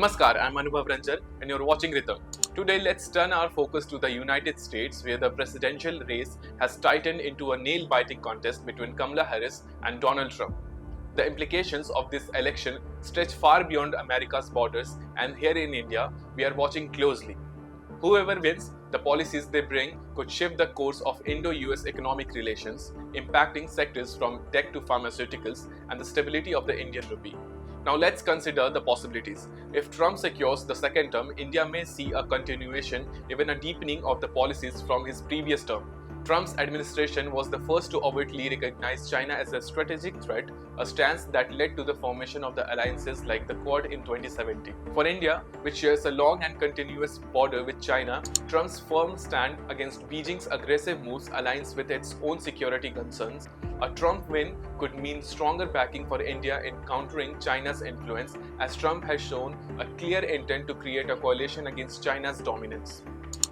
Namaskar, I'm Anubhav Ranjan and you're watching Ritam. Today, let's turn our focus to the United States, where the presidential race has tightened into a nail-biting contest between Kamala Harris and Donald Trump. The implications of this election stretch far beyond America's borders, and here in India, we are watching closely. Whoever wins, the policies they bring could shift the course of Indo-US economic relations, impacting sectors from tech to pharmaceuticals and the stability of the Indian rupee. Now let's consider the possibilities. If Trump secures the second term, India may see a continuation, even a deepening of the policies from his previous term. Trump's administration was the first to overtly recognize China as a strategic threat, a stance that led to the formation of the alliances like the Quad in 2017. For India, which shares a long and continuous border with China, Trump's firm stand against Beijing's aggressive moves aligns with its own security concerns. A Trump win could mean stronger backing for India in countering China's influence, as Trump has shown a clear intent to create a coalition against China's dominance.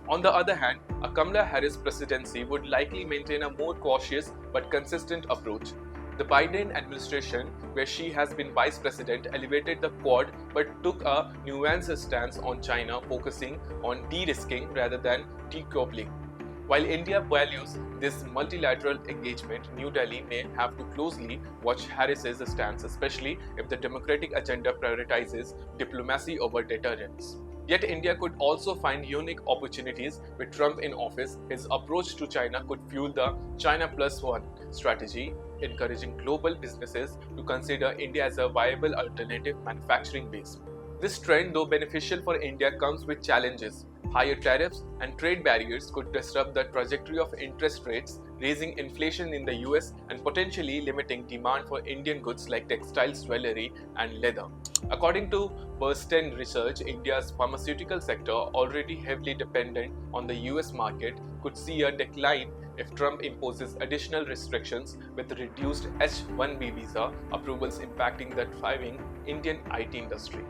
On the other hand, a Kamala Harris presidency would likely maintain a more cautious but consistent approach. The Biden administration, where she has been vice president, elevated the Quad but took a nuanced stance on China, focusing on de-risking rather than decoupling. While India values this multilateral engagement, New Delhi may have to closely watch Harris's stance, especially if the democratic agenda prioritizes diplomacy over deterrence. Yet India could also find unique opportunities with Trump in office. His approach to China could fuel the China Plus One strategy, encouraging global businesses to consider India as a viable alternative manufacturing base. This trend, though beneficial for India, comes with challenges. Higher tariffs and trade barriers could disrupt the trajectory of interest rates, raising inflation in the US and potentially limiting demand for Indian goods like textiles, jewelry, and leather. According to Bernstein Research, India's pharmaceutical sector, already heavily dependent on the US market, could see a decline if Trump imposes additional restrictions, with reduced H-1B visa approvals impacting the thriving Indian IT industry.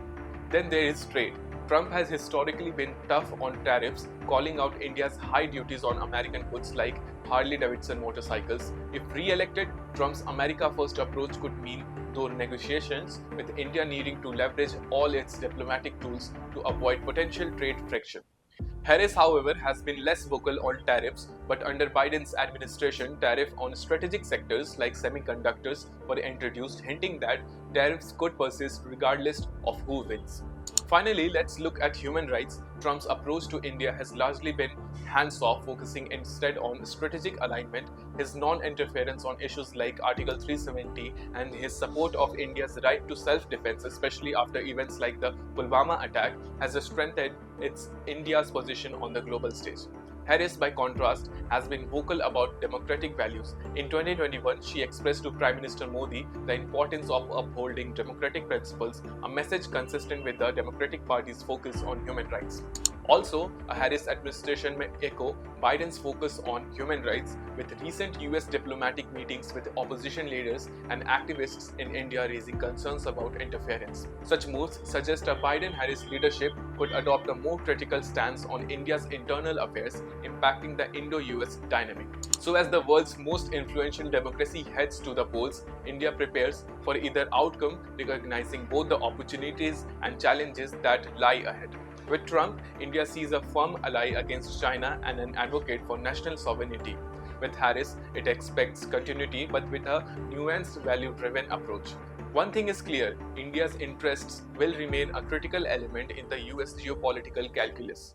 Then there is trade. Trump has historically been tough on tariffs, calling out India's high duties on American goods like Harley-Davidson motorcycles. If re-elected, Trump's America First approach could mean those negotiations, with India needing to leverage all its diplomatic tools to avoid potential trade friction. Harris, however, has been less vocal on tariffs, but under Biden's administration, tariffs on strategic sectors like semiconductors were introduced, hinting that tariffs could persist regardless of who wins. Finally, let's look at human rights. Trump's approach to India has largely been hands-off, focusing instead on strategic alignment. His non-interference on issues like Article 370 and his support of India's right to self-defense, especially after events like the Pulwama attack, has strengthened India's position on the global stage. Harris, by contrast, has been vocal about democratic values. In 2021, she expressed to Prime Minister Modi the importance of upholding democratic principles, a message consistent with the Democratic Party's focus on human rights. Also, a Harris administration may echo Biden's focus on human rights, with recent US diplomatic meetings with opposition leaders and activists in India raising concerns about interference. Such moves suggest a Biden-Harris leadership could adopt a more critical stance on India's internal affairs, impacting the Indo-US dynamic. So as the world's most influential democracy heads to the polls, India prepares for either outcome, recognizing both the opportunities and challenges that lie ahead. With Trump, India sees a firm ally against China and an advocate for national sovereignty. With Harris, it expects continuity but with a nuanced, value-driven approach. One thing is clear, India's interests will remain a critical element in the US geopolitical calculus.